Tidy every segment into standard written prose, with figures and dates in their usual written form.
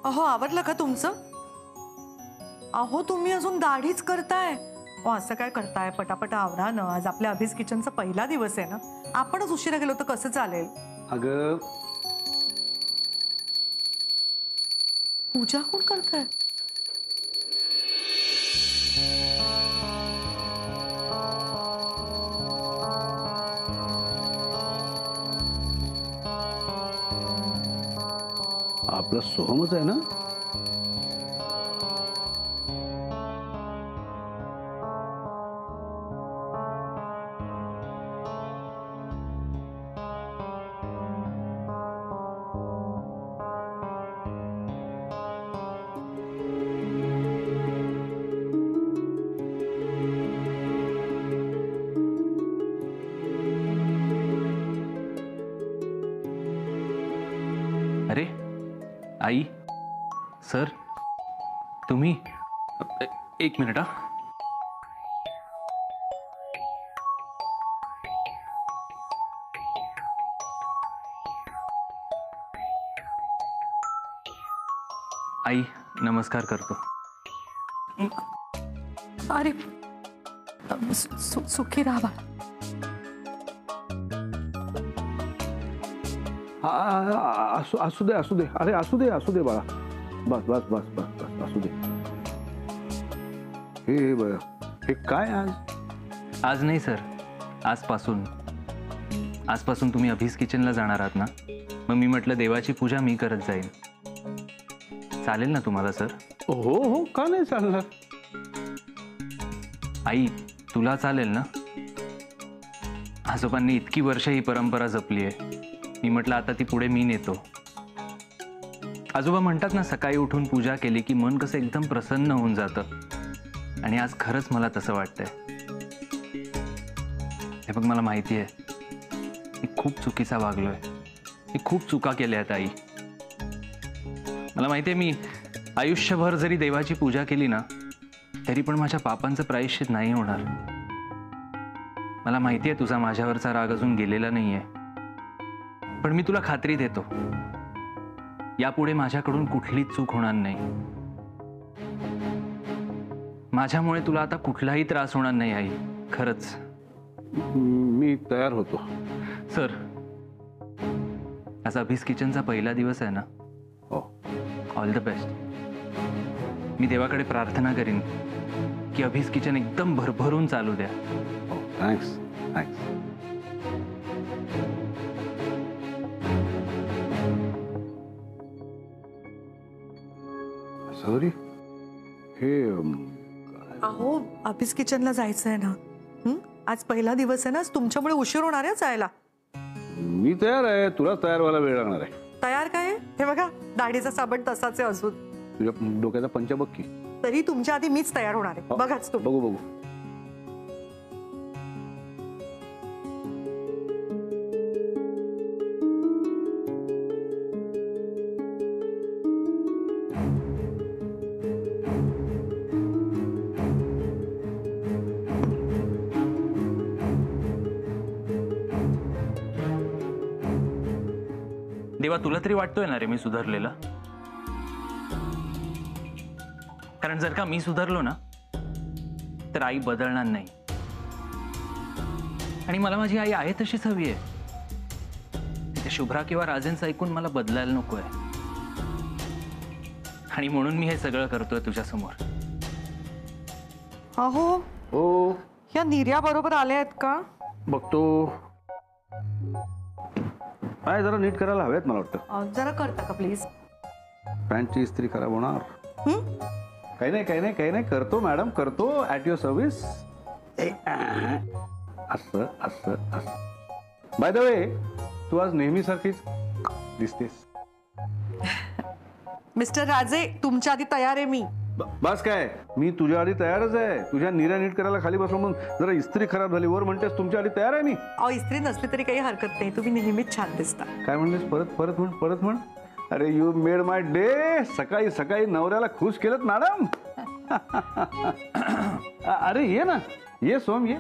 अहो आवरलं का तुमचं? अहो तुम्ही अजून दाढीच करताय? हो असं काय करताय? पटापट आवरा ना, आज आपल्या अभीस किचनचा पहिला दिवस आहे ना. आपणच उशिरा गेलो तर कसं चालेल? अगं पूजा कोण करताय? आपला सोहमच आहे ना? अरे आई सर तुम्ही एक मिनिट. आई नमस्कार करतो. अरे सुखी राहा. असू दे असू दे. अरे असू दे बाळा. बस बस बस बस बस असू दे. हे बरं हे काय आज नाही सर, आजपासून तुम्ही अभीस किचनला जाणार आहात ना. मग मी म्हटलं देवाची पूजा मी करत जाईन. चालेल ना तुम्हाला सर? हो का नाही चालणार. आई तुला चालेल ना? आजोबांनी इतकी वर्ष ही परंपरा जपली आहे. मी म्हटलं आता ती पुढे मी नेतो. आजोबा म्हणतात ना सकाळी उठून पूजा केली की मन कसं एकदम प्रसन्न होऊन जातं. आणि आज खरंच मला तसं वाटतंय. हे बघ मला माहिती आहे मी खूप चुकीचा वागलोय. मी खूप चुका केल्या आहेत आई. मला माहिती आहे मी आयुष्यभर जरी देवाची पूजा केली ना तरी पण माझ्या पापांचं प्रायश्चित नाही होणार. मला माहिती आहे तुझा माझ्यावरचा राग अजून गेलेला नाहीये. पण मी तुला खात्री देतो यापुढे माझ्याकडून कुठलीच चूक होणार नाही. माझ्यामुळे तुला आता कुठलाही त्रास होणार नाही आई. खरंच मी तयार होतो. सर आज अभीस किचनचा पहिला दिवस आहे ना. हो ऑल द बेस्ट. मी देवाकडे प्रार्थना करीन की अभीस किचन एकदम भरभरून चालू द्या. हो थँक्स. सॉरी हे अहो अभीस किचनला जायचं आहे ना. आज पहिला दिवस आहे ना. आज तुमच्यामुळे उशीर होणार आहे जायला. मी तयार आहे. तुला तयार व्हायला वेळ लागणार आहे. तयार काय? हे बघा दाढीचा साबण तसाच आहे अजून. तुझ्या डोक्याचा पंचा बघ की. तरी तुमच्या आधी मीच तयार होणार आहे. बघाच तू. बघू देवा तुला तरी वाटतोय ना रे मी सुधारलेला? कारण जर का मी सुधारलो ना तर आई बदलणार नाही. आणि मला माझी आई आहे तशीच हवी आहे. त्या शुभ्रा किंवा राजेंचं ऐकून मला बदलायला नकोय. आणि म्हणून मी हे सगळं करतोय तुझ्या समोर. अहो हो या निर्या बरोबर आल्या आहेत का? बघतो. काय जरा नीट करायला हवेत मला वाटतं. जरा करता का प्लीज? पॅन्टची इस्त्री खराब होणार. काही नाही करतो मॅडम करतो. At your service. असं असं असं. बाय द वे तू आज नेहमीसारखीच दिसतेस. मिस्टर राजे तुमच्या आधी तयार आहे मी. बस काय मी तुझ्या आधी तयारच आहे. तुझ्या निर्या नीट करायला खाली बसलो म्हणून जरा इस्त्री खराब झाली वर म्हणतेस तुमच्या आधी तयार आहे मी. अहो इस्त्री नसली तरी काही हरकत नाही. तुम्ही नेहमीच छान दिसता. काय म्हणतेस? परत म्हण. अरे यू मेड माय डे. सकाळी सकाळी नवऱ्याला खुश केलं मॅडम. अरे ये ना ये सोम ये.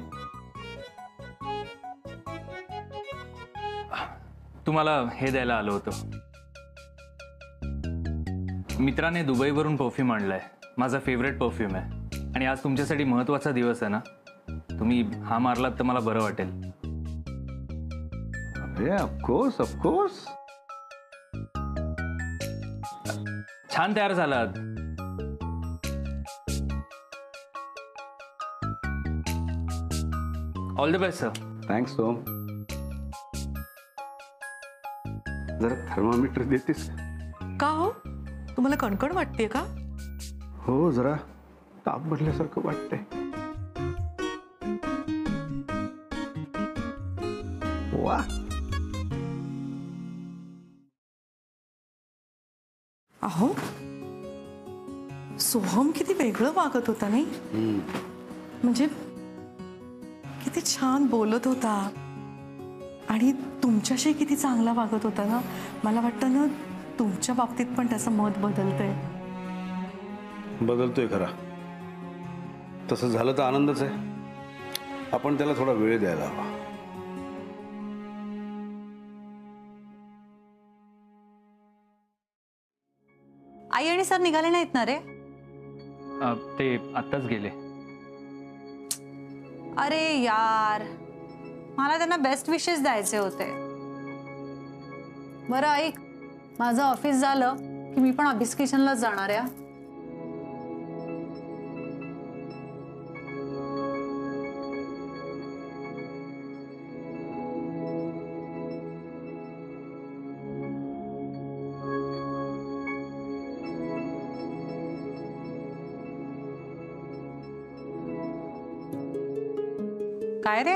तुम्हाला हे द्यायला आलो होतो. मित्राने दुबईवरून परफ्यूम आणलाय, माझा फेवरेट परफ्यूम आहे. आणि आज तुमच्यासाठी महत्वाचा दिवस आहे ना, तुम्ही हा मारलात तर मला बरं वाटेल. अरे ऑफकोर्स ऑफकोर्स. छान तयार झालात. All the best sir. Thanks Som. जरा थर्मामीटर देतेस? का हो, तुम्हाला कणकण वाटतेय का? हो, जरा ताप भरल्यासारखं वाटतंय. वा, अहो सोहम किती वेगळं वागत होता नाही, म्हणजे किती छान बोलत होता आणि तुमच्याशी किती चांगला वागत होता ना. मला वाटतं ना तुमच्या बाबतीत पण त्याचं मत बदलतंय. बदलतोय खरा. तसं झालं तर आनंदच आहे. आपण त्याला थोडा वेळ द्यायला हवा. आई आणि सर निघाले नाहीत ना रे? ते आत्ताच गेले. अरे यार, मला त्यांना बेस्ट विशेस द्यायचे होते. बरं ऐक, माझं ऑफिस झालं की मी पण अभिस किचनलाच जाणार आहे. काय रे?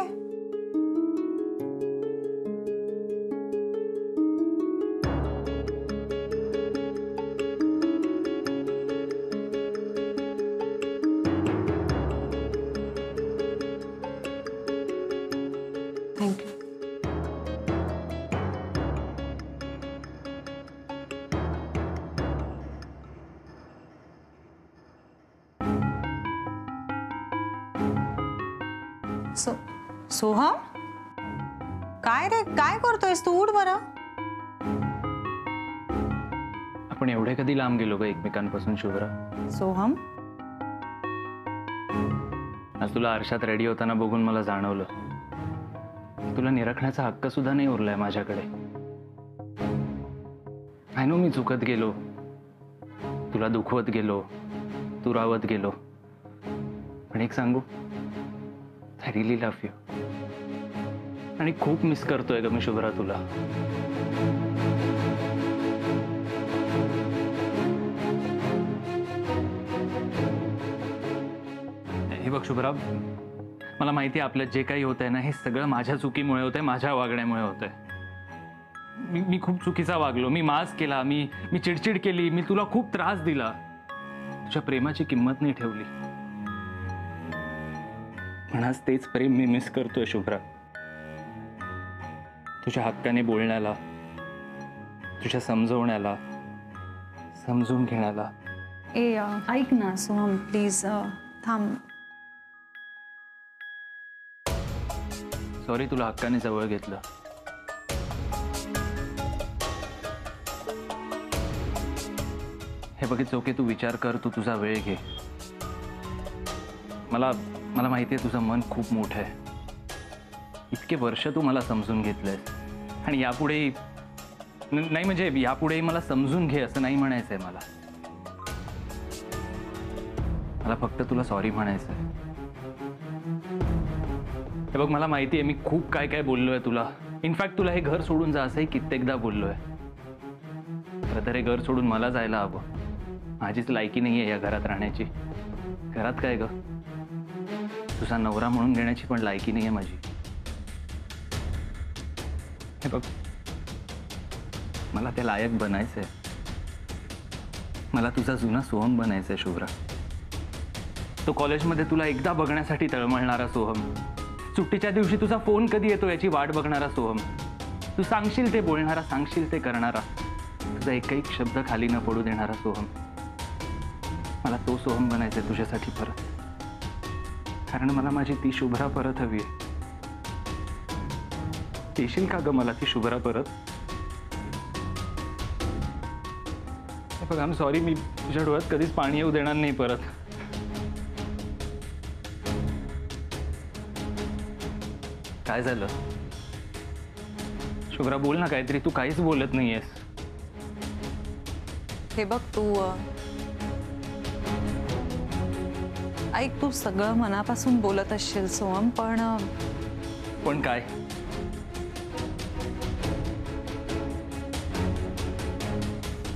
थँक्यू. सोहम, काय रे, काय करतोयस तू? उठ बरं. आपण एवढे कधी लांब गेलो का एकमेकांपासून शुभ्रा? सोहम, आज तुला आरशात रेडी होताना बघून मला जाणवलं, तुला निरखण्याचा हक्क सुद्धा नाही उरलाय माझ्याकडे. आय नो मी चुकत गेलो, तुला दुखवत गेलो, तुरावत गेलो, पण एक सांगू, आय रिअली लव्ह यू. आणि खूप मिस करतोय ग मी शुभ्रा तुला. हे बघ शुभ्रा, मला माहिती आहे आपलं जे काही होतंय ना, हे सगळं माझ्या चुकीमुळे होतंय, माझ्या वागण्यामुळे होतंय. मी खूप चुकीचा वागलो, मी माज केला, मी चिडचिड केली, मी तुला खूप त्रास दिला, तुझ्या प्रेमाची किंमत नाही ठेवली. पण आज तेच प्रेम मी मिस करतोय शुभ्रा. तुझ्या हक्काने बोलण्याला, तुझ्या समजवण्याला, समजून घेण्याला. ऐक ना सोहम, प्लीज थांब. सॉरी, तुला हक्काने जवळ घेतलं. हे बघितलं ओके, तू विचार कर, तू तुझा वेळ घे. मला माहिती आहे तुझं मन खूप मोठं आहे. इतके वर्ष तू मला समजून घेतलंय आणि यापुढे नाही, म्हणजे यापुढेही मला समजून घे असं नाही म्हणायचंय मला. मला फक्त तुला सॉरी म्हणायचंय. हे बघ, मला माहिती आहे मी खूप काय काय बोललोय तुला. इनफॅक्ट तुला हे घर सोडून जा असंही कित्येकदा बोललोय. खरं तर हे घर सोडून मला जायला हवं. माझीच लायकी नाहीये या घरात राहण्याची. घरात काय ग, तुझा नवरा म्हणून घेण्याची पण लायकी नाहीये माझी. हे बघ, मला ते लायक बनायचंय. मला तुझा जुना सोहम बनायचंय शुभ्रा. तो कॉलेजमध्ये तुला एकदा बघण्यासाठी तळमळणारा सोहम, सुट्टीच्या दिवशी तुझा फोन कधी येतो याची वाट बघणारा सोहम, तू सांगशील ते बोलणारा, सांगशील ते करणारा, तुझा एकही शब्द खाली न पडू देणारा सोहम. मला तो सोहम बनायचंय तुझ्यासाठी परत. कारण मला माझी ती शुभ्रा परत हवी आहे. देशील का ग मला ती शुभ्रा परत? बघ आय एम सॉरी, मी तुझ्या डोळ्यात कधीच पाणी येऊ देणार नाही परत. काय झालं शुभ्रा, बोल ना काहीतरी. तू काहीच बोलत नाहीयेस. हे बघ तू ऐक, तू सगळं मनापासून बोलत असशील सोहम, पण काय?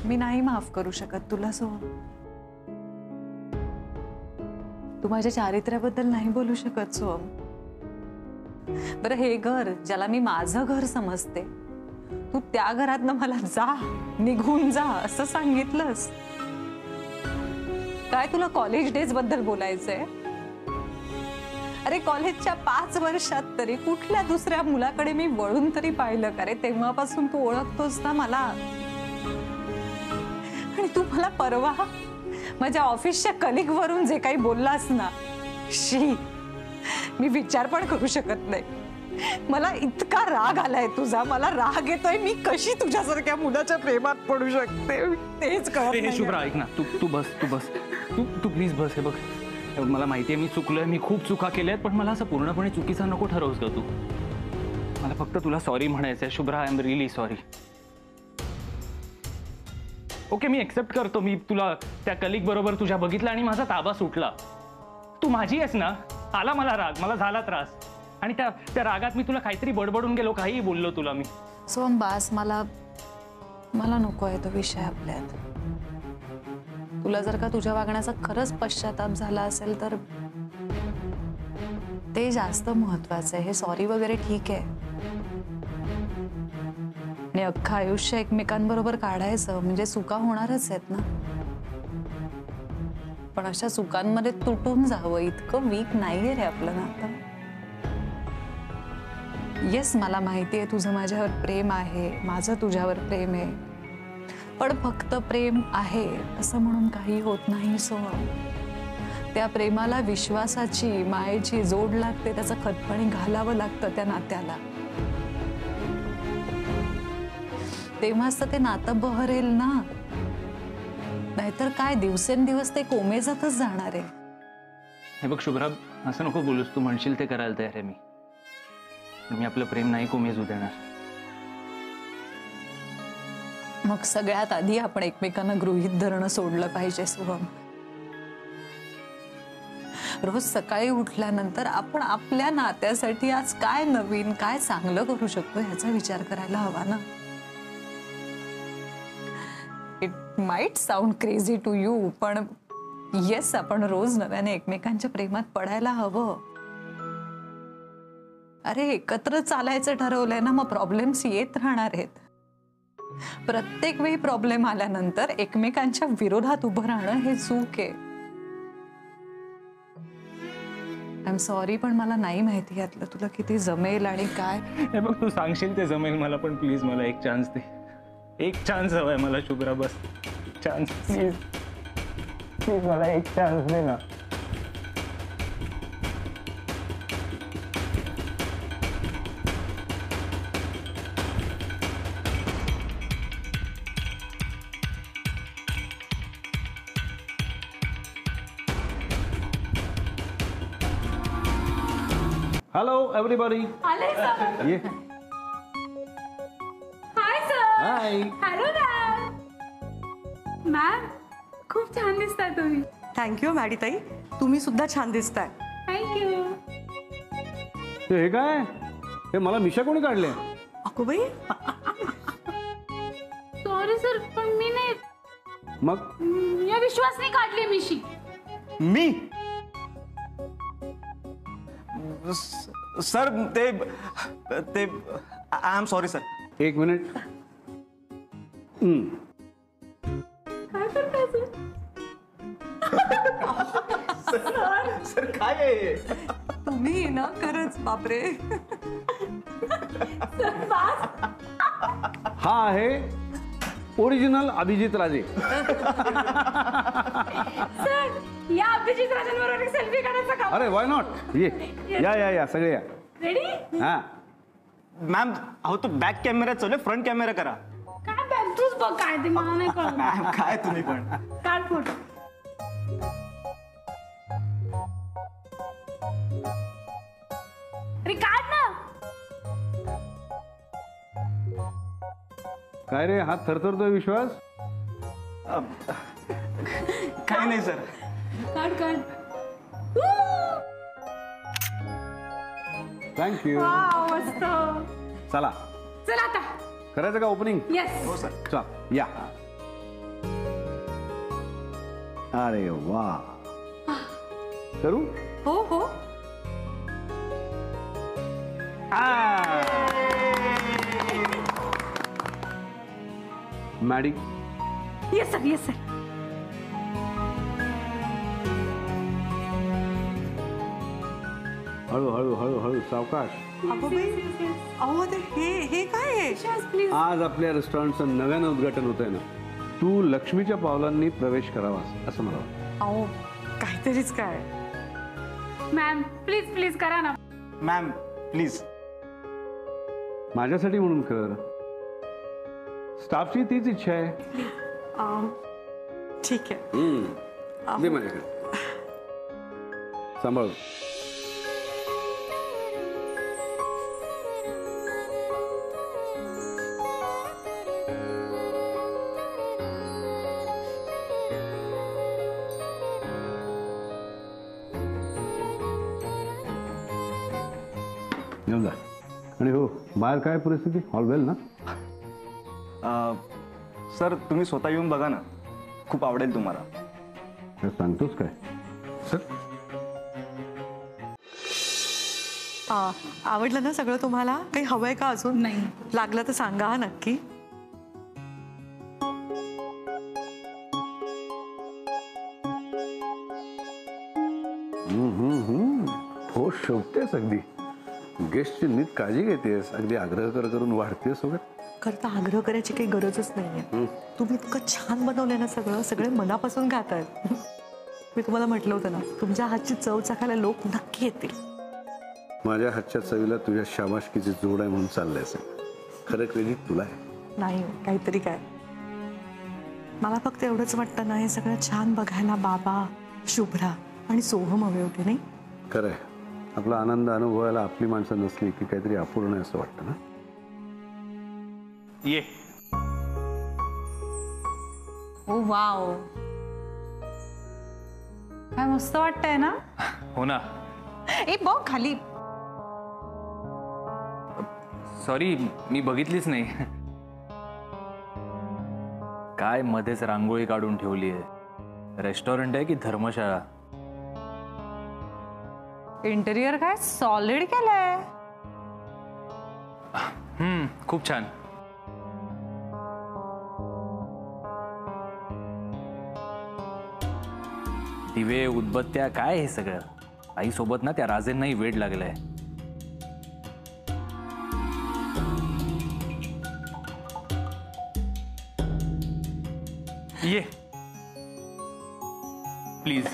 मी नाही माफ करू शकत तुला सोहम. तू माझ्या चारित्र्याबद्दल नाही बोलू शकत सोहम. बरं, हे घर ज्याला मी माझं घर समजते, तू त्या घरातनं मला जा, निघून जा असं सांगितलंस. काय तुला कॉलेज डेज बद्दल बोलायचंय? अरे कॉलेजच्या 5 वर्षात तरी कुठल्या दुसऱ्या मुलाकडे मी वळून तरी पाहिलं का रे? तेव्हापासून तू ओळखतोस ना मला. आणि तू मला परवा माझ्या ऑफिसच्या कलिग वरून जे काही बोललास ना, शी, मी विचार पण करू शकत नाही. मला इतका राग आलाय तुझा, मला राग येतोय. मी कशी तुझ्यासारख्या मुलाच्या प्रेमात पडू शकते तेच कळत हे नाही. शुभ्रा ऐक ना, तू बस, तू प्लीज बस. हे बघ, मला माहितीये मी चुकलोय, मी खूप चुका केल्यात, पण मला असं पूर्णपणे चुकीचा नको ठरवूस का तू. मला फक्त तुला सॉरी म्हणायचंय Shubhra. I am really sorry. Okay, मी एक्सेप्ट करतो. मी तुला त्या कलिग बरोबर तुझ्या बघितलं आणि माझा ताबा सुटला. तू माझी आहेस ना. आला मला राग, मला झाला त्रास, आणि त्या रागात मी तुला काहीतरी बडबडून गेलो, काहीही बोललो तुला मी. सोहम बास, मला नको आहे तो विषय आपल्यात. तुला जर का तुझ्या वागण्याचा खरंच पश्चाताप झाला असेल तर ते जास्त महत्वाचं आहे. हे सॉरी वगैरे ठीक आहे, आणि अख्खं आयुष्य एकमेकांबरोबर काढायचं म्हणजे चुका होणारच आहेत ना. पण अशा चुकांमध्ये तुटून जावं इतकं वीक नाहीये रे आपलं नातं. येस, मला माहिती आहे तुझं माझ्यावर प्रेम आहे, माझं तुझ्यावर प्रेम आहे, पण फक्त प्रेम आहे असं म्हणून काही होत नाही सोहम. त्या प्रेमाला विश्वासाची, मायेची जोड लागते, त्याचं खतपाणी घालावं लागतं त्या नात्याला. तेव्हाच तर ते नातं बहरेल ना. नाहीतर काय दिवसेंदिवस ते कोमेजतच जाणार आहे. हे बघ शुभ्रा, असं नको बोलूस. तू म्हणशील ते करायला तयार आहे मी. मी आपलं प्रेम नाही कोमेजू देणार. मग सगळ्यात आधी आपण एकमेकांना गृहीत धरणं सोडलं पाहिजे सोहम. रोज सकाळी उठल्यानंतर आपण आपल्या नात्यासाठी आज काय नवीन, काय चांगलं करू शकतो ह्याचा विचार करायला हवा ना. It might sound crazy to you, पण येस, आपण रोज नव्याने एकमेकांच्या प्रेमात पडायला हवं. अरे एकत्र चालायचं ठरवलंय ना, मग प्रॉब्लेम्स येत राहणार आहेत. प्रत्येक वेळी प्रॉब्लेम आल्यानंतर एकमेकांच्या विरोधात उभं राहणं हे चूक आहे. आय एम सॉरी, पण मला नाही माहिती यातलं तुला किती जमेल आणि काय. हे बघ, तू सांगशील ते जमेल मला, पण प्लीज मला एक चान्स दे. एक चान्स हवाय मला शुभ्रा, बस चान्स प्लीज. प्लीज मला एक चान्स दे ना. Hello everybody. आले सर. ये. Hi sir. Hi. Hello ma'am. Ma'am, खूप छान दिसताय तुम्ही. थँक्यू मॅडीताई, तुम्ही सुद्धा छान दिसताय. थँक्यू. हे काय? हे मला मिशा कोणी काढले? अगो बाई, सॉरी सर, पण मी नाही, मग या विश्वासने काढली मिशी. मी सर, ते आय एम सॉरी सर. एक मिनिट. काय करताय सर? सर काय आहे? तुम्ही ना खरंच बापरे. हा आहे ओरिजिनल अभिजित राजे. सर, या अभिजित राजांबरोबर एक सेल्फी काढायचा का? अरे वाय नॉट. ये या सगळे या. रेडी? हा मॅम, अहो तो बॅक कॅमेरा चालू, फ्रंट कॅमेरा करा. काय बॅक? तूच तूच बघ काय ते, मला नाही कळत. मॅम काय तुम्ही पण. काढ फोटो. अरे काढ ना. काय रे, हात थरथरतोय विश्वास? काही नाही सर. काढ काढ. थँक्यू. वाव, मस्त. चला, चल आता. करायचं का ओपनिंग? येस. हो सर. चल या. अरे वा, करू? हो हो. Maddy, yes sir, yes sir. हळू हळू हळू हळू सावकाश. अगो बाई, अहो ते हे काय आहे? प्लीज. आज आपल्या रेस्टॉरंटचं नव्यानं उद्घाटन होतंय ना, तू लक्ष्मीच्या पावलांनी प्रवेश करावा असं मला वाटतं. अहो काहीतरीच काय. मॅम प्लीज प्लीज करा ना. Ma'am please. माझ्यासाठी म्हणून कर. स्टाफची तीच इच्छा आहे. ठीक आहे. दे माझ्याकडे, सांभाळ. येऊन जा. आणि हो, बाहेर काय परिस्थिती? ऑल वेल ना? सर तुम्ही स्वतः येऊन बघा ना, खूप आवडेल तुम्हाला. काय सांगतोस काय? सर, आवडलं ना सगळं तुम्हाला? काही हवंय का अजून? नाही. लागलं तर सांगा हा नक्की. हो, शोभतेस अगदी. गेस्टची नीट काळजी घेतेस, अगदी आग्रह करून वाढतेस वगैरे. खरं तर आग्रह करायची काही गरजच नाहीये. तुम्ही इतकं छान बनवलंय ना सगळं, सगळे मनापासून खात आहेत. मी तुम्हाला म्हटलं होतं ना, तुमच्या हातची चव चाखायला लोक नक्की येतील. माझ्या हातच्या चवीला तुझ्या शाबासकीची जोड आहे म्हणून चाललंय असेल. खरं क्रेडिट तुला आहे. नाही काहीतरी काय. मला फक्त एवढंच वाटतं ना, हे सगळं छान बघायला बाबा, शुभ्रा आणि सोहम हवे होते नाही? खरंय, आपला आनंद अनुभवायला आपली माणसं नसली की काहीतरी अपूर्ण आहे असं वाटतं ना. ये. ओ वाव, काय मस्त वाटतंय ना. हो ना. ए बघ खाली. सॉरी, मी बघितलीच नाही. काय मध्येच रांगोळी काढून ठेवली आहे. रेस्टॉरंट आहे की धर्मशाळा? इंटेरियर काय सॉलिड केलंय. खूप छान. दिवे, उदबत्त्या, काय हे सगळं? आई सोबत ना त्या राजेंनाही वेड लागलाय. ये प्लीज.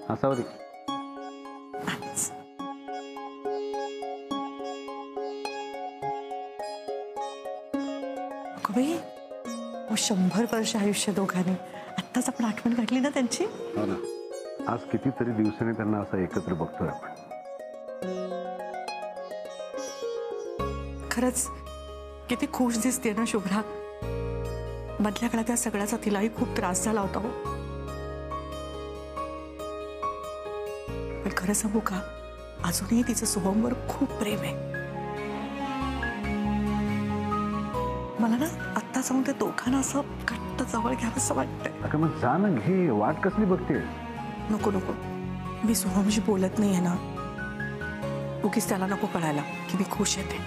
असावं दे. बाई, 100 वर्ष आयुष्य दोघांनी. आत्ताच आपण आठवण काढली ना त्यांची. हो ना, आज कितीतरी दिवसांनी त्यांना असं एकत्र बघतोय आपण. खरंच किती खुश दिसते ना शुभ्रा. मधल्या काळात त्या सगळ्याचा तिलाही खूप त्रास झाला होता हो. पण खरं सांगू का, अजूनही तिचं सोहमवर खूप प्रेम आहे. मला ना आत्ता जाऊन त्या दोघांना असं घट्ट जवळ घ्यावं असं वाटतंय. अगं मग जा ना, घे. वाट कसली बघते? नको नको, मी सोहमशी बोलत नाहीये ना. उगीच त्याला नको कळायला की मी खुश येते.